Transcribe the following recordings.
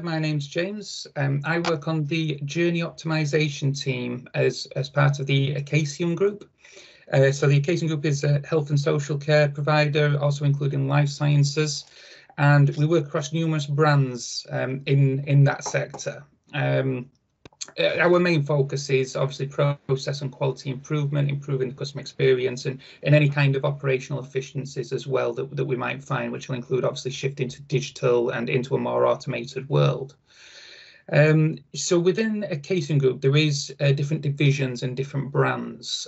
my name's James. I work on the journey optimization team as part of the Acacium Group. So the Acacium Group is a health and social care provider, also including life sciences, and we work across numerous brands in that sector. Our main focus is obviously process and quality improvement, improving the customer experience, and any kind of operational efficiencies as well that we might find, which will include obviously shifting to digital and into a more automated world. So within Acacium Group, there is different divisions and different brands.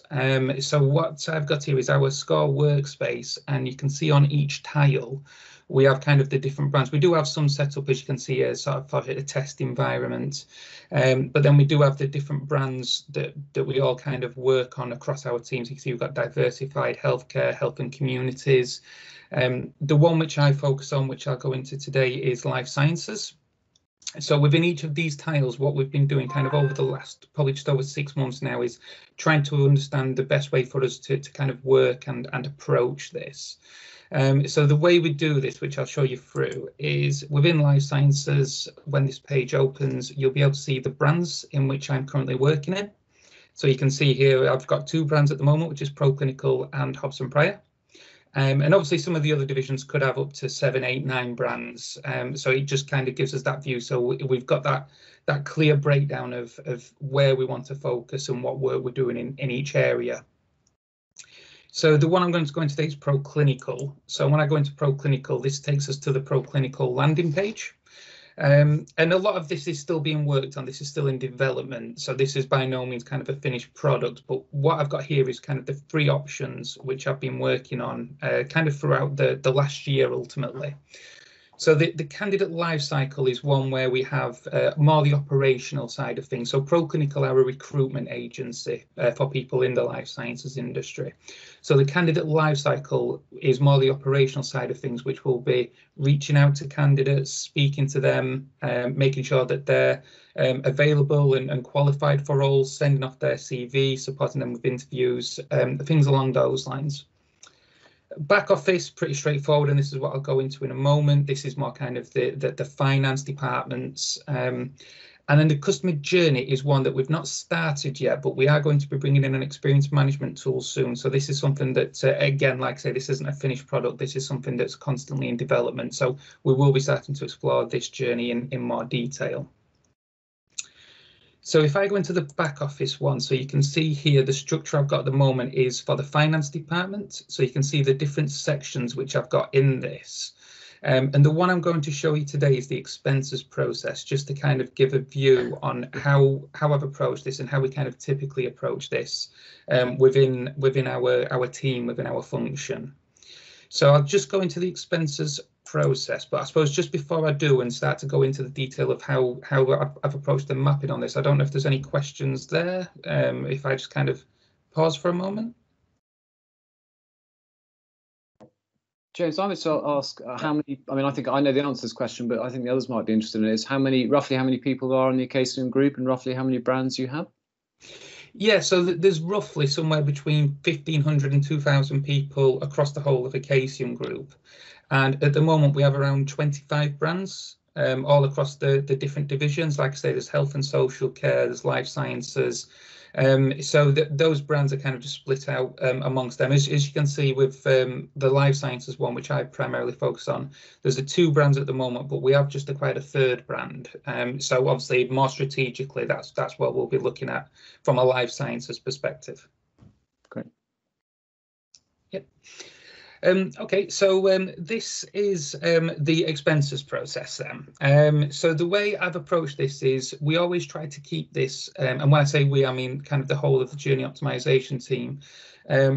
So what I've got here is our Skore workspace, and you can see on each tile we have kind of the different brands. We do have some set up, as you can see here, sort of for a test environment, but then we do have the different brands that we all kind of work on across our teams. You can see we've got diversified healthcare, health and communities. The one which I focus on, which I'll go into today, is life sciences. So within each of these tiles, what we've been doing kind of over the last probably just over 6 months now is trying to understand the best way for us to kind of work and approach this. So the way we do this, which I'll show you through, is within life sciences. When this page opens, you'll be able to see the brands in which I'm currently working in. So you can see here I've got 2 brands at the moment, which is ProClinical and Hobson Pryor. And obviously some of the other divisions could have up to 7, 8, 9 brands. So it just kind of gives us that view. So we've got that clear breakdown of where we want to focus and what work we're doing in each area. So the one I'm going to go into today is ProClinical. So when I go into ProClinical, this takes us to the ProClinical landing page. And a lot of this is still being worked on. This is still in development. So this is by no means kind of a finished product. But what I've got here is kind of the 3 options which I've been working on kind of throughout the last year ultimately. So the candidate life cycle is one where we have more the operational side of things. So ProClinical are a recruitment agency for people in the life sciences industry. So the candidate life cycle is more the operational side of things, which will be reaching out to candidates, speaking to them, making sure that they're available and qualified for roles, sending off their CV, supporting them with interviews, things along those lines. Back office, pretty straightforward, and this is what I'll go into in a moment. This is more kind of the finance departments. And then the customer journey is one that we've not started yet, but we are going to be bringing in an experience management tool soon. So this is something that, again, like I say, this isn't a finished product. This is something that's constantly in development. So we will be starting to explore this journey in more detail. So if I go into the back office one, so you can see here the structure I've got at the moment is for the finance department. So you can see the different sections which I've got in this. And the one I'm going to show you today is the expenses process, just to kind of give a view on how I've approached this and how we kind of typically approach this within our team, within our function. So I'll just go into the expenses process, but I suppose just before I do and start to go into the detail of how I've approached the mapping on this, I don't know if there's any questions there. If I just kind of pause for a moment. James, I would ask how many, I mean, I think I know the answer to this question, but I think the others might be interested in it, is roughly how many people are in the Acacium Group and roughly how many brands you have? Yeah, so there's roughly somewhere between 1,500 and 2,000 people across the whole of Acacium Group. And at the moment, we have around 25 brands all across the different divisions. Like I say, there's health and social care, there's life sciences. So those brands are kind of just split out amongst them. As you can see with the life sciences one, which I primarily focus on, there's 2 brands at the moment, but we have just acquired a 3rd brand. So obviously more strategically, that's what we'll be looking at from a life sciences perspective. Great. Yep. Okay, so this is the expenses process then. So the way I've approached this is we always try to keep this, and when I say we, I mean kind of the whole of the journey optimization team,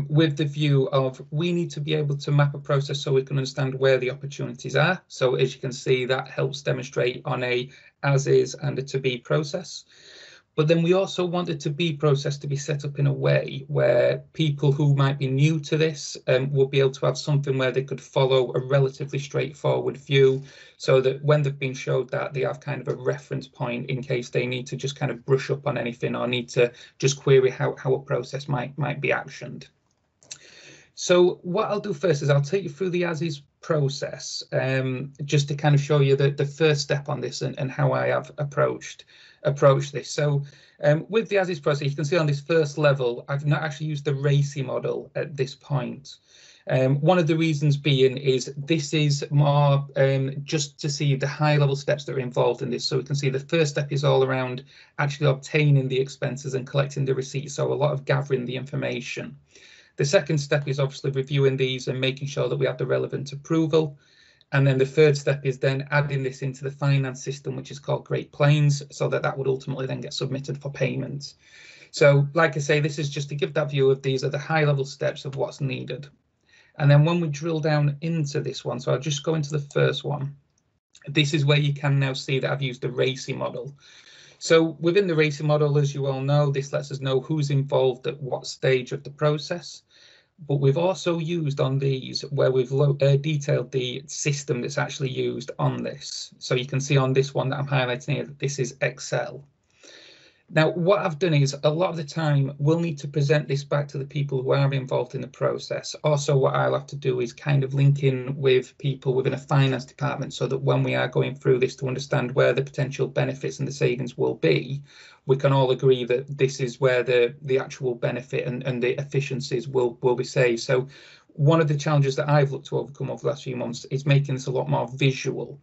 with the view of we need to be able to map a process so we can understand where the opportunities are. So as you can see, that helps demonstrate on a as is and a to be process. But then we also want the to be process to be set up in a way where people who might be new to this will be able to have something where they could follow a relatively straightforward view, so that when they've been showed that, they have kind of a reference point in case they need to just kind of brush up on anything or need to just query how a process might be actioned. So what I'll do first is I'll take you through the as is process, just to kind of show you the first step on this and how I have approached this. So with the as is process, you can see on this first level, I've not actually used the RACI model at this point. One of the reasons being is this is more just to see the high level steps that are involved in this. So we can see the first step is all around actually obtaining the expenses and collecting the receipts. So a lot of gathering the information. The second step is obviously reviewing these and making sure that we have the relevant approval. And then the third step is then adding this into the finance system, which is called Great Plains, so that would ultimately then get submitted for payment. So like I say, this is just to give that view of these are the high level steps of what's needed. And then when we drill down into this one, so I'll just go into the first one. This is where you can now see that I've used the RACI model. So within the RACI model, as you all know, this lets us know who's involved at what stage of the process. But we've also used on these where we've detailed the system that's actually used on this. So you can see on this one that I'm highlighting here that this is Excel. Now, what I've done is a lot of the time we'll need to present this back to the people who are involved in the process. Also, what I'll have to do is kind of link in with people within a finance department so that when we are going through this to understand where the potential benefits and the savings will be, we can all agree that this is where the actual benefit and the efficiencies will be saved. So one of the challenges that I've looked to overcome over the last few months is making this a lot more visual.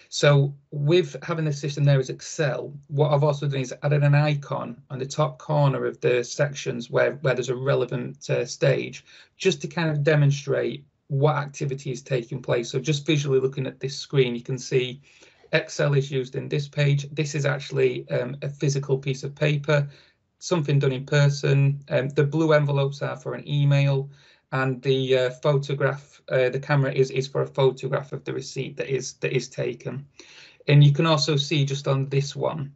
So with having the system there as Excel, what I've also done is added an icon on the top corner of the sections where there's a relevant stage, just to kind of demonstrate what activity is taking place. So just visually looking at this screen, you can see Excel is used in this page. This is actually a physical piece of paper, something done in person. The blue envelopes are for an email, and the photograph, the camera is for a photograph of the receipt that is taken. And you can also see just on this one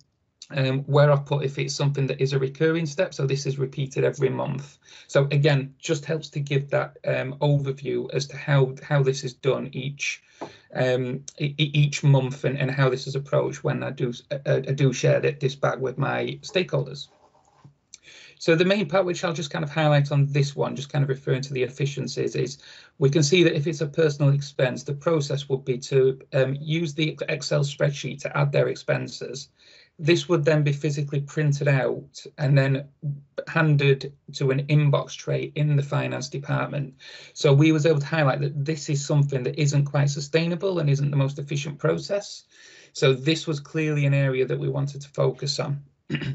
where I've put if it's something that is a recurring step. So this is repeated every month. So again, just helps to give that overview as to how this is done each month and how this is approached when I do share this back with my stakeholders. So the main part, which I'll just kind of highlight on this one, just kind of referring to the efficiencies, is we can see that if it's a personal expense, the process would be to use the Excel spreadsheet to add their expenses. This would then be physically printed out and then handed to an inbox tray in the finance department. So we was able to highlight that this is something that isn't quite sustainable and isn't the most efficient process. So this was clearly an area that we wanted to focus on.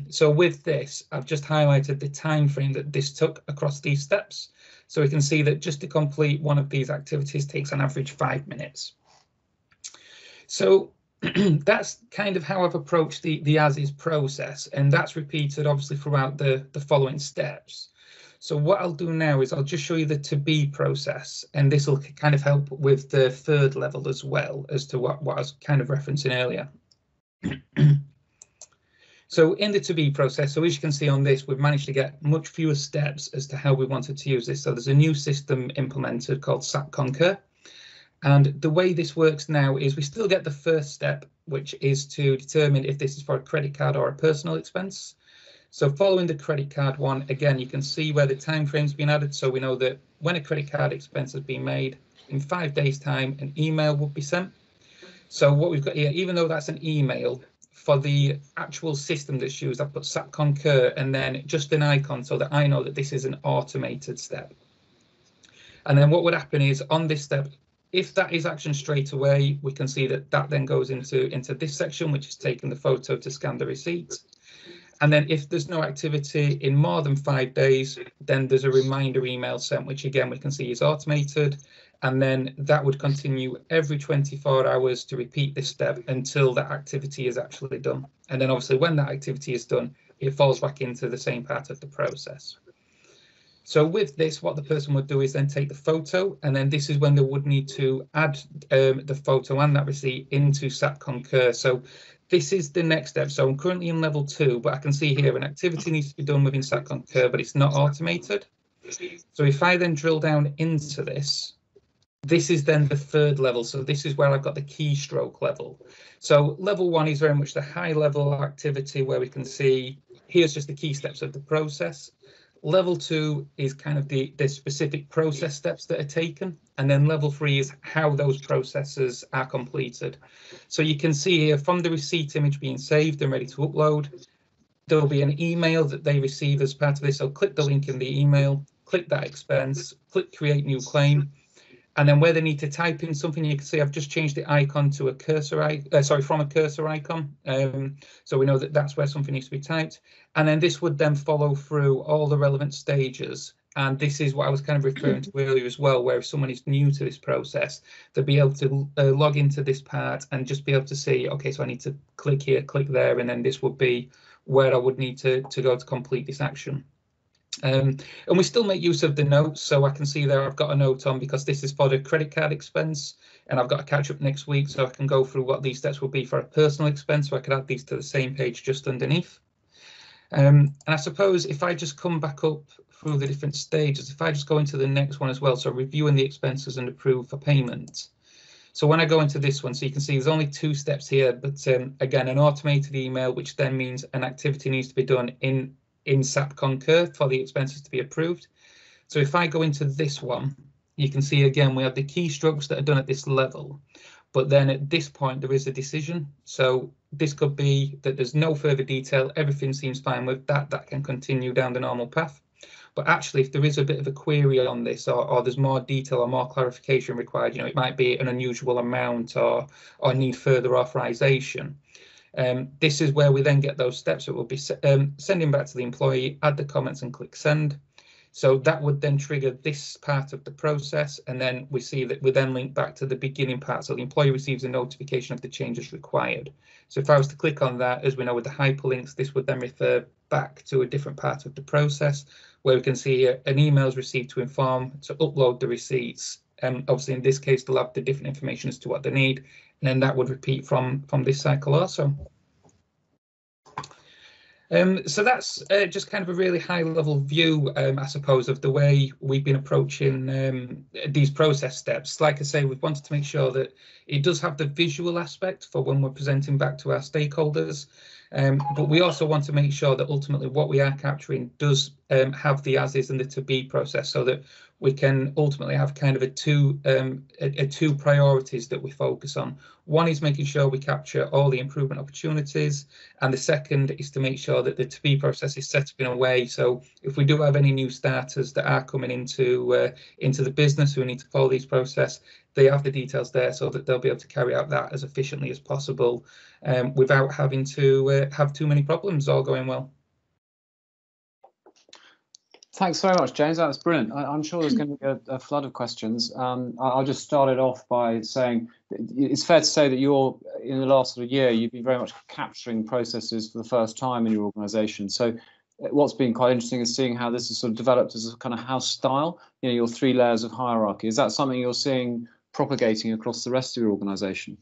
So with this, I've just highlighted the time frame that this took across these steps. So we can see that just to complete one of these activities takes on average 5 minutes. So that's kind of how I've approached the as-is process, and that's repeated obviously throughout the following steps. So what I'll do now is I'll just show you the to-be process, and this will kind of help with the third level as well as to what I was kind of referencing earlier. So in the to-be process, so as you can see on this, we've managed to get much fewer steps as to how we wanted to use this. So there's a new system implemented called SAP Concur. And the way this works now is we still get the first step, which is to determine if this is for a credit card or a personal expense. So following the credit card one, again, you can see where the time frame's been added. So we know that when a credit card expense has been made, in 5 days' time, an email will be sent. So what we've got here, even though that's an email, for the actual system that's used, I've put SAP Concur and then just an icon so that I know that this is an automated step. And then what would happen is on this step, if that is action straight away, we can see that that then goes into this section, which is taking the photo to scan the receipt. And then if there's no activity in more than 5 days, then there's a reminder email sent, which again, we can see is automated. And then that would continue every 24 hours to repeat this step until that activity is actually done. And then obviously when that activity is done, it falls back into the same part of the process. So with this, what the person would do is then take the photo, and then this is when they would need to add the photo and that receipt into SAP Concur. So this is the next step. So I'm currently in level 2, but I can see here an activity needs to be done within SAP Concur, but it's not automated. So if I then drill down into this, this is then the third level. So this is where I've got the keystroke level. So level 1 is very much the high level activity where we can see here's just the key steps of the process. Level 2 is kind of the specific process steps that are taken, and then level 3 is how those processes are completed. So you can see here from the receipt image being saved and ready to upload, there will be an email that they receive as part of this. So click the link in the email, click that expense, click create new claim, and then where they need to type in something, you can see I've just changed the icon to a cursor, from a cursor icon. So we know that that's where something needs to be typed. And then this would then follow through all the relevant stages. And this is what I was kind of referring to earlier as well, where if someone is new to this process, they'll be able to log into this part and just be able to see, okay, so I need to click here, click there, and then this would be where I would need to go to complete this action. And we still make use of the notes, so I can see there I've got a note on because this is for the credit card expense, and I've got to catch up next week, so I can go through what these steps will be for a personal expense, so I could add these to the same page just underneath. And I suppose if I just come back up through the different stages, if I just go into the next one as well, so reviewing the expenses and approve for payment. So when I go into this one, so you can see there's only 2 steps here, but again, an automated email, which then means an activity needs to be done in SAP Concur for the expenses to be approved. So if I go into this one, you can see again, we have the keystrokes that are done at this level, but then at this point there is a decision. So this could be that there's no further detail, everything seems fine with that, that can continue down the normal path. But actually, if there is a bit of a query on this, or there's more detail or more clarification required, you know, it might be an unusual amount or need further authorization. This is where we then get those steps. It will be sending back to the employee, add the comments and click send. So that would then trigger this part of the process. And then we see that we then link back to the beginning part. So the employee receives a notification of the changes required. So if I was to click on that, as we know with the hyperlinks, this would then refer back to a different part of the process where we can see an email is received to inform to upload the receipts. Obviously, in this case, they'll have the different information as to what they need. And then that would repeat from this cycle also. So that's just kind of a really high level view, I suppose, of the way we've been approaching these process steps. Like I say, we've wanted to make sure that it does have the visual aspect for when we're presenting back to our stakeholders. But we also want to make sure that ultimately what we are capturing does have the as is and the to be process, so that we can ultimately have kind of a two priorities that we focus on. One is making sure we capture all the improvement opportunities, and the second is to make sure that the to be process is set up in a way so if we do have any new starters that are coming into the business who need to follow these process, they have the details there so that they'll be able to carry out that as efficiently as possible without having to have too many problems all going well. Thanks very much, James. That's brilliant. I'm sure there's going to be a flood of questions. I'll just start it off by saying it's fair to say that you're, in the last sort of year, you've been very much capturing processes for the first time in your organisation. So what's been quite interesting is seeing how this has sort of developed as a kind of house style, you know, your 3 layers of hierarchy. Is that something you're seeing propagating across the rest of your organisation?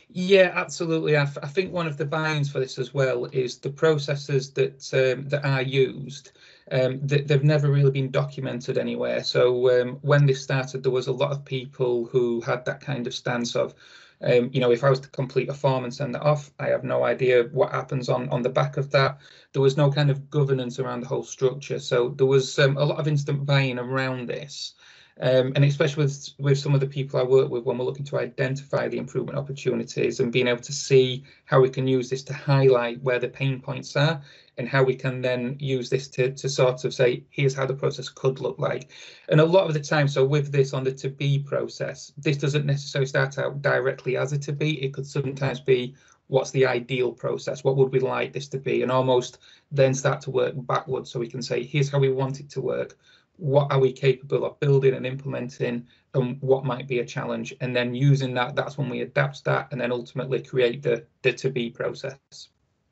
Yeah, absolutely. I think one of the buy-ins for this as well is the processes that are used. They've never really been documented anywhere. So when this started, there was a lot of people who had that kind of stance of, you know, if I was to complete a form and send it off, I have no idea what happens on the back of that. There was no kind of governance around the whole structure. So there was a lot of instant buy-in around this. And especially with some of the people I work with, when we're looking to identify the improvement opportunities and being able to see how we can use this to highlight where the pain points are and how we can then use this to sort of say, here's how the process could look like. And a lot of the time, so with this on the to be process, this doesn't necessarily start out directly as a to be. It could sometimes be, what's the ideal process? What would we like this to be? And almost then start to work backwards so we can say, here's how we want it to work. What are we capable of building and implementing, and what might be a challenge? And then using that, that's when we adapt that and then ultimately create the to be process.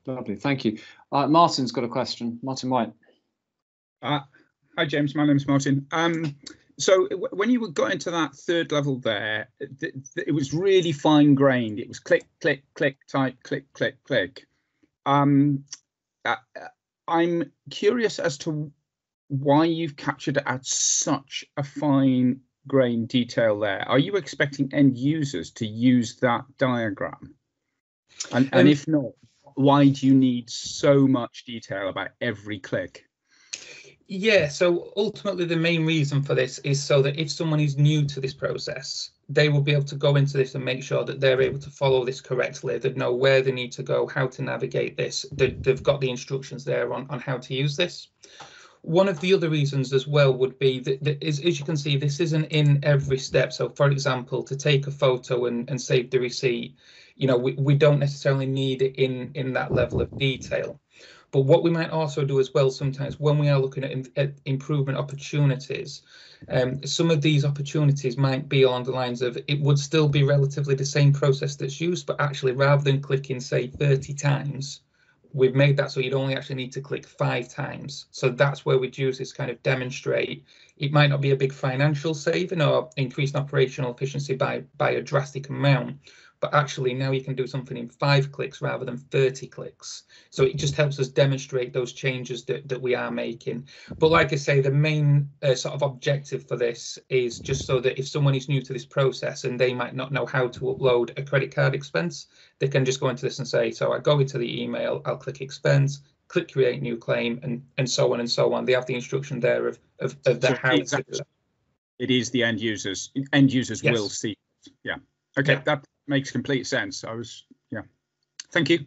Lovely, thank you. Martin's got a question. Martin White. Hi, James. My name's Martin. So when you got into that 3rd level there, it was really fine grained. It was click, click, click, type, click, click, click. I'm curious as to why you've captured it at such a fine grained detail there. Are you expecting end users to use that diagram? And if not, why do you need so much detail about every click? Yeah, so ultimately the main reason for this is so that if someone is new to this process, they will be able to go into this and make sure that they're able to follow this correctly. They know where they need to go, how to navigate this. They've got the instructions there on how to use this. One of the other reasons as well would be that as you can see, this isn't in every step. So, for example, to take a photo and save the receipt, you know, we don't necessarily need it in that level of detail. But what we might also do as well sometimes when we are looking at improvement opportunities, some of these opportunities might be along the lines of it would still be relatively the same process that's used, but actually rather than clicking, say, 30 times, we've made that so you'd only actually need to click 5 times. So that's where we'd use this kind of demonstrate. It might not be a big financial saving or increased operational efficiency by a drastic amount, but actually now you can do something in 5 clicks rather than 30 clicks. So it just helps us demonstrate those changes that we are making. But like I say, the main sort of objective for this is just so that if someone is new to this process and they might not know how to upload a credit card expense, they can just go into this and say, so I go into the email, I'll click expense, click create new claim, and so on and so on. They have the instruction there of the how to do that. It is the end users. End users Yes. will see it. Yeah. Okay, yeah. That makes complete sense. Yeah. Thank you.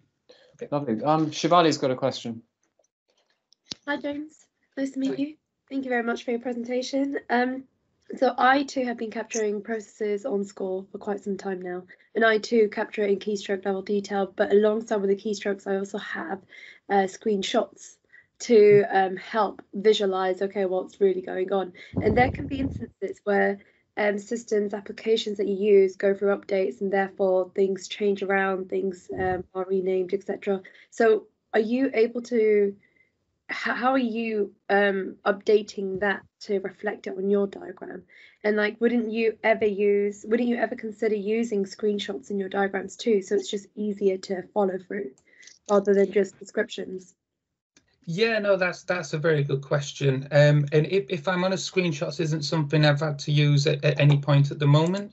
Okay. Lovely. Shivali's got a question. Hi, James. Nice to meet you. Thank you very much for your presentation. So I too have been capturing processes on Skore for quite some time now, and I too capture it in keystroke level detail, but alongside with the keystrokes, I also have screenshots to help visualize, okay, what's really going on. And there can be instances where systems, applications that you use go through updates, and therefore things change around, things are renamed, etc. So are you able to, how are you updating that to reflect it on your diagram? And like, wouldn't you ever consider using screenshots in your diagrams too, so it's just easier to follow through rather than just descriptions? Yeah, no, that's a very good question. And if I'm honest, screenshots isn't something I've had to use at any point at the moment.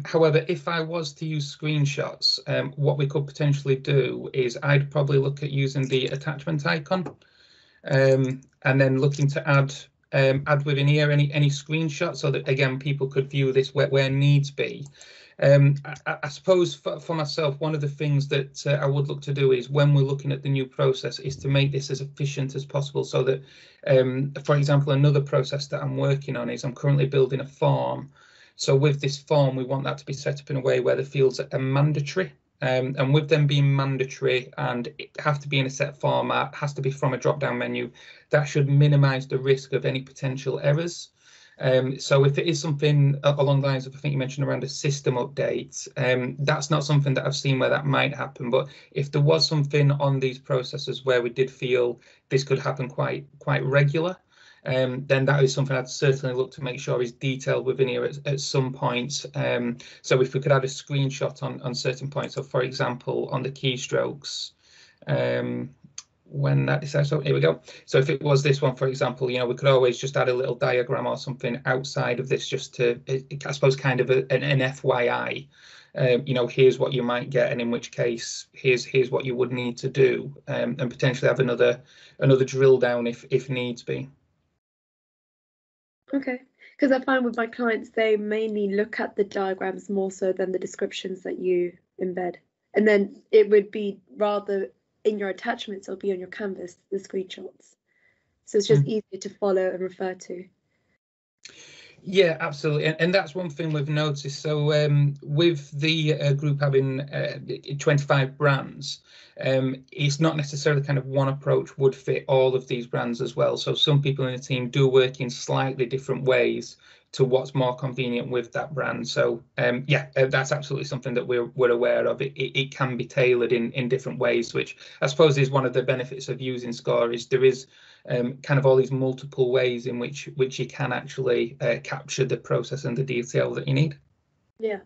However, if I was to use screenshots, what we could potentially do is I'd probably look at using the attachment icon, and then looking to add within here any screenshots so that again people could view this where needs be. I suppose for myself, one of the things that I would look to do is when we're looking at the new process is to make this as efficient as possible so that, for example, another process that I'm working on is I'm currently building a form. So with this form, we want that to be set up in a way where the fields are mandatory. And with them being mandatory and it have to be in a set format, has to be from a drop-down menu, that should minimize the risk of any potential errors. So if it is something along the lines of, I think you mentioned around a system update, that's not something that I've seen where that might happen. But if there was something on these processes where we did feel this could happen quite regular, then that is something I'd certainly look to make sure is detailed within here at some point. So if we could add a screenshot on certain points, so for example, on the keystrokes, when that decides, so here we go. So if it was this one, for example, you know, we could always just add a little diagram or something outside of this just to, I suppose, kind of an FYI. You know, here's what you might get, and in which case, here's what you would need to do, and potentially have another drill down if needs be. Okay, because I find with my clients, they mainly look at the diagrams more so than the descriptions that you embed. And then it would be rather in your attachments, it'll be on your canvas, the screenshots. So it's just easier to follow and refer to. Yeah, absolutely. And that's one thing we've noticed. So with the group having 25 brands, it's not necessarily kind of one approach would fit all of these brands as well. So some people in the team do work in slightly different ways to what's more convenient with that brand. So yeah, that's absolutely something that we're aware of. It can be tailored in different ways, which I suppose is one of the benefits of using Skore, is there is kind of all these multiple ways in which you can actually capture the process and the detail that you need. Yeah.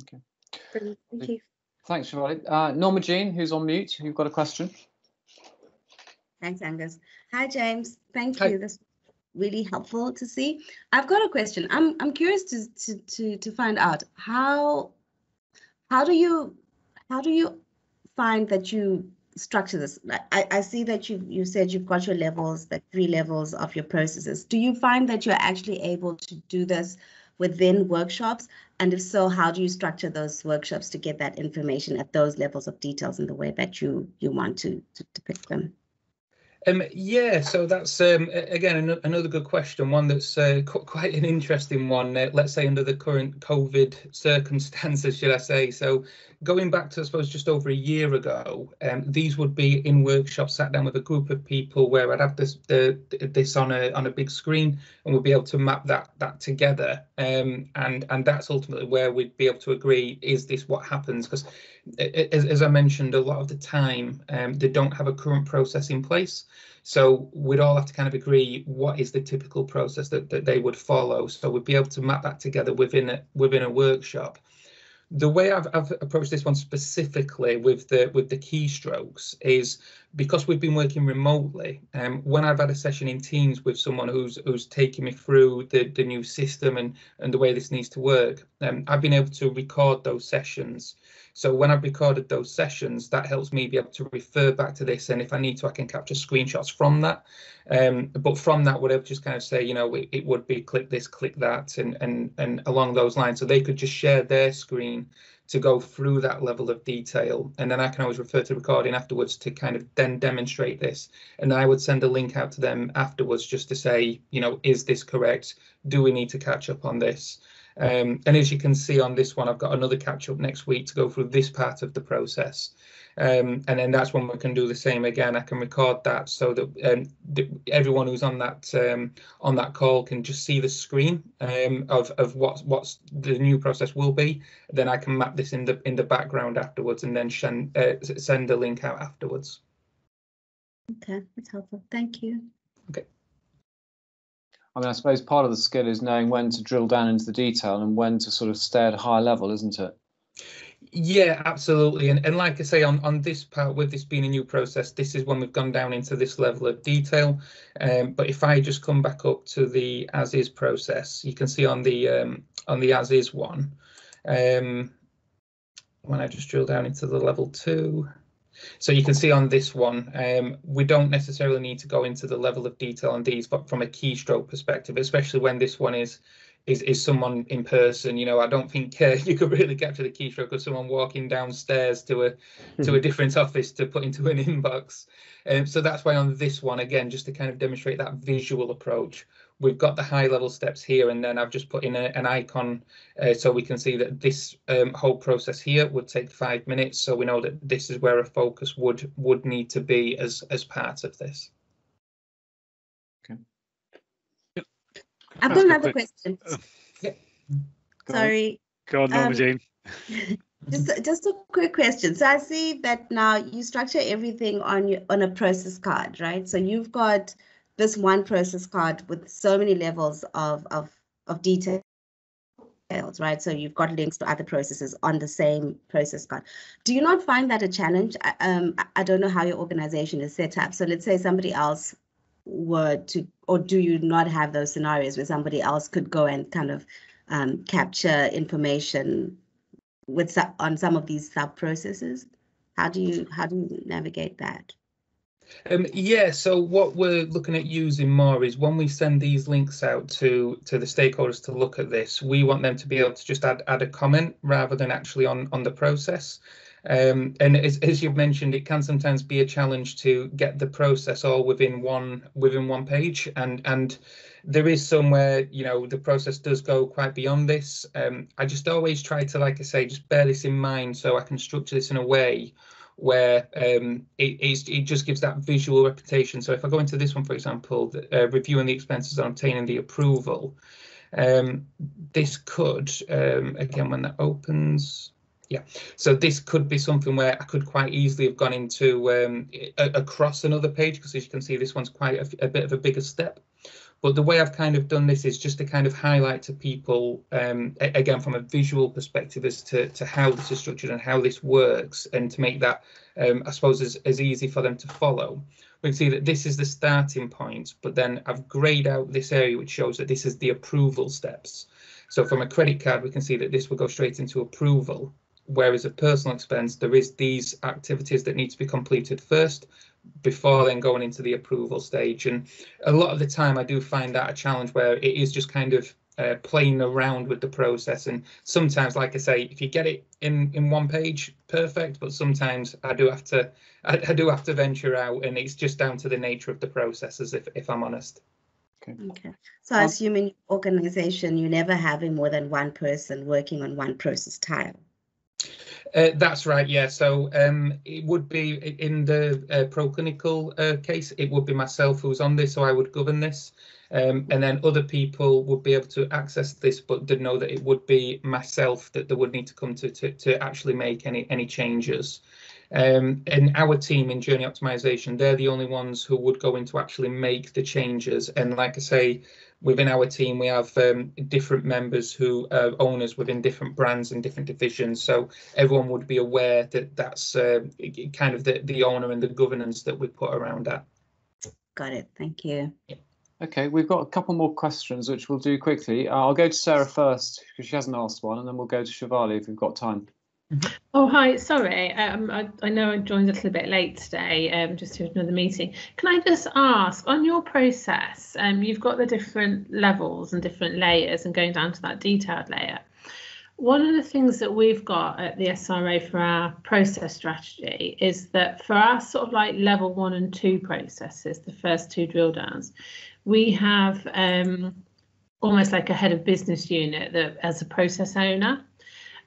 Okay. Brilliant. Thank you. Thanks, Shivali. Norma Jean, who's on mute, you've got a question. Thanks, Angus. Hi, James. Thank Hi. you. That's really helpful to see. I've got a question. I'm curious to find out how do you find that you structure this? I see that you said you've got your levels, the 3 levels of your processes. Do you find that you're actually able to do this within workshops? And if so, how do you structure those workshops to get that information at those levels of details in the way that you want to depict them? Yeah, so that's again another good question, one that's quite an interesting one. Let's say under the current COVID circumstances, should I say? So going back to, I suppose, just over a year ago, these would be in workshops, sat down with a group of people where I'd have this on a big screen, and we'd be able to map that together. And that's ultimately where we'd be able to agree, is this what happens? Because as I mentioned, a lot of the time they don't have a current process in place. So we'd all have to kind of agree what is the typical process that they would follow. So we'd be able to map that together within a workshop. The way I've approached this one specifically with the keystrokes is because we've been working remotely. When I've had a session in Teams with someone who's taking me through the new system and the way this needs to work, I've been able to record those sessions. So when I've recorded those sessions, that helps me be able to refer back to this, and if I need to, I can capture screenshots from that. But from that, we're able to just kind of say, you know, it would be click this, click that, and along those lines. So they could just share their screen to go through that level of detail, and then I can always refer to recording afterwards to kind of then demonstrate this. And I would send a link out to them afterwards just to say, you know, is this correct? Do we need to catch up on this? And as you can see on this one, I've got another catch up next week to go through this part of the process. And then that's when we can do the same again. I can record that so that everyone who's on that call can just see the screen of what's the new process will be. Then I can map this in the background afterwards, and then send a link out afterwards. Okay, that's helpful. Thank you. Okay. I mean, I suppose part of the skill is knowing when to drill down into the detail and when to sort of stay at a high level, isn't it? Yeah, absolutely. And like I say, on this part, with this being a new process, this is when we've gone down into this level of detail. But if I just come back up to the as is process, you can see on the as is one, when I just drill down into the level 2. So you can see on this one, we don't necessarily need to go into the level of detail on these, but from a keystroke perspective, especially when this one is someone in person. You know, I don't think you could really capture the keystroke of someone walking downstairs to a different office to put into an inbox. So that's why on this one, again, just to kind of demonstrate that visual approach, we've got the high level steps here, and then I've just put in an icon so we can see that this whole process here would take 5 minutes. So we know that this is where a focus would need to be as part of this. Okay. I've got another question. Yeah. Sorry. Go on, Norma Jean. Just a quick question. So I see that now you structure everything on a process card, right? So you've got this one process card with so many levels of details, right? So you've got links to other processes on the same process card. Do you not find that a challenge? I don't know how your organization is set up. So let's say somebody else were to, or do you not have those scenarios where somebody else could go and kind of capture information on some of these sub processes? How do you navigate that? Yeah, so what we're looking at using more is when we send these links out to the stakeholders to look at this, we want them to be able to just add a comment rather than actually on the process. And as you've mentioned, it can sometimes be a challenge to get the process all within one page, and there is somewhere, you know, the process does go quite beyond this. I just always try to, like I say, just bear this in mind so I can structure this in a way where it just gives that visual representation. So if I go into this one, for example, reviewing the expenses and obtaining the approval, this could, again, when that opens, yeah, so this could be something where I could quite easily have gone into across another page, because as you can see, this one's quite a bit of a bigger step. But the way I've kind of done this is just to kind of highlight to people, again, from a visual perspective, as to how this is structured and how this works, and to make that, I suppose, as easy for them to follow. We can see that this is the starting point, but then I've grayed out this area which shows that this is the approval steps. So from a credit card, we can see that this will go straight into approval. whereas at personal expense, there is these activities that need to be completed first before then going into the approval stage. And a lot of the time I do find that a challenge where it is just kind of playing around with the process. And sometimes, like I say, if you get it in one page, perfect, but sometimes I do have to venture out, and it's just down to the nature of the processes, if I'm honest. Okay. So I assume in your organization, you're never having more than one person working on one process tile. That's right, yeah. So it would be in the pro-clinical case, it would be myself who's on this, so I would govern this. And then other people would be able to access this, but did know that it would be myself that they would need to come to actually make any changes. And our team in Journey Optimization, they're the only ones who would go in to actually make the changes. And like I say, within our team, we have different members who are owners within different brands and different divisions. So everyone would be aware that that's kind of the owner and the governance that we put around that. Got it. Thank you. Yeah. Okay, we've got a couple more questions, which we'll do quickly. I'll go to Sarah first, because she hasn't asked one, and then we'll go to Shivali if we've got time. Oh, hi, sorry. I know I joined a little bit late today, just to another meeting. Can I just ask, on your process, you've got the different levels and different layers and going down to that detailed layer. One of the things that we've got at the SRA for our process strategy is that for our sort of like level 1 and 2 processes, the first 2 drill downs, we have almost like a head of business unit that as a process owner.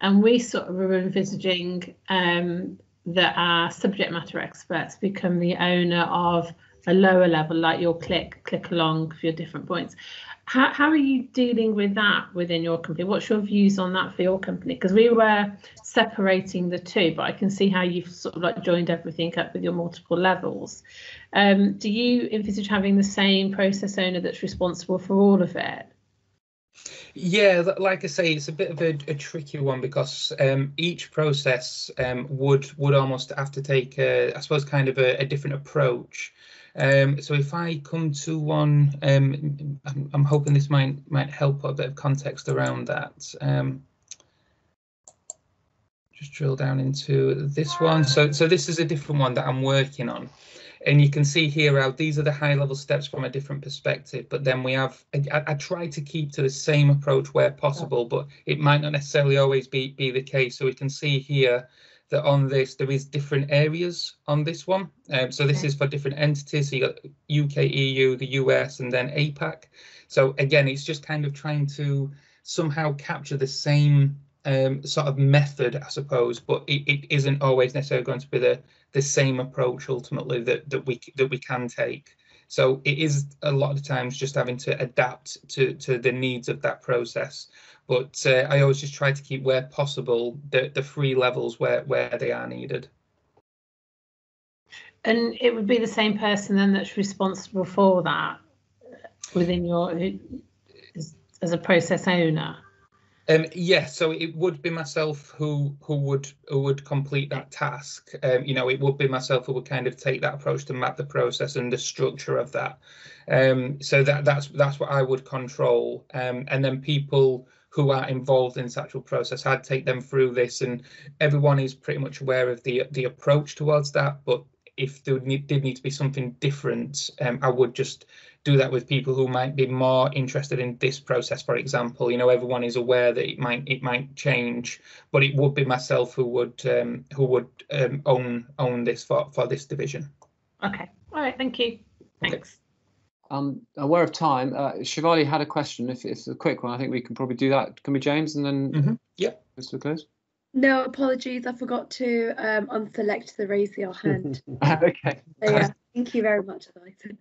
And we sort of are envisaging that our subject matter experts become the owner of a lower level, like your click along for your different points. How are you dealing with that within your company? What's your views on that for your company? Because we were separating the two, but I can see how you've sort of like joined everything up with your multiple levels. Do you envisage having the same process owner that's responsible for all of it? Yeah, like I say, it's a bit of a tricky one because each process would almost have to take, I suppose, kind of a different approach. So if I come to one, I'm hoping this might help put a bit of context around that. Just drill down into this one. So this is a different one that I'm working on. And you can see here how these are the high level steps from a different perspective, but then we have, I try to keep to the same approach where possible, but it might not necessarily always be the case. So we can see here that on this, there is different areas on this one. So this is for different entities. So you got UK, EU, the US, and then APAC. So again, it's just kind of trying to somehow capture the same sort of method, I suppose, but it isn't always necessarily going to be the same approach ultimately that we can take. So it is a lot of the times just having to adapt to the needs of that process. But I always just try to keep where possible the 3 levels where they are needed. And it would be the same person then that's responsible for that within your as a process owner. Yeah, so it would be myself who would complete that task. You know, it would be myself who would kind of take that approach to map the process and the structure of that. So that's what I would control. And then people who are involved in this actual process, I'd take them through this, and everyone is pretty much aware of the approach towards that. But if there did need to be something different, I would just do that with people who might be more interested in this process, for example. You know, everyone is aware that it might change, but it would be myself who would own this for this division. Okay, all right, thank you. Thanks. Aware of time, Shivali had a question. If it's a quick one, I think we can probably do that. Can we, James, and then yep, just to close. No, apologies. I forgot to unselect the raise your hand. Okay. So, yeah, thank you very much, Eliza.